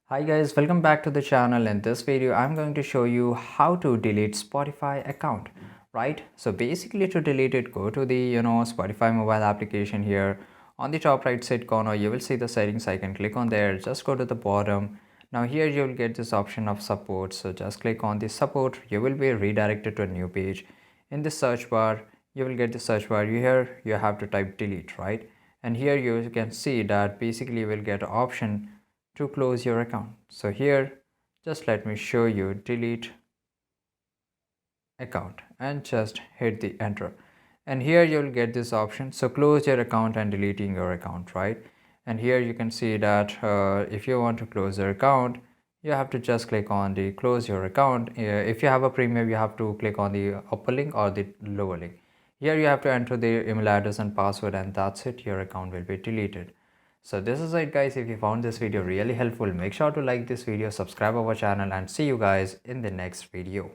Hi guys, welcome back to the channel. In this video I'm going to show you how to delete Spotify account, right? So basically to delete it, go to the Spotify mobile application. Here on the top right side corner you will see the settings icon. Click on there, just go to the bottom. Now here you will get this option of support, so just click on the support. You will be redirected to a new page. In the search bar you will get the search bar. Here you have to type delete, right? And here you can see that basically you will get an option to close your account. So here just let me show you delete account and just hit the enter, and here you'll get this option, so close your account and deleting your account, right? And here you can see that if you want to close your account you have to just click on the close your account. If you have a premium you have to click on the upper link or the lower link. Here you have to enter the email address and password, and that's it, your account will be deleted. So this is it guys. If you found this video really helpful, make sure to like this video, subscribe our channel, and see you guys in the next video.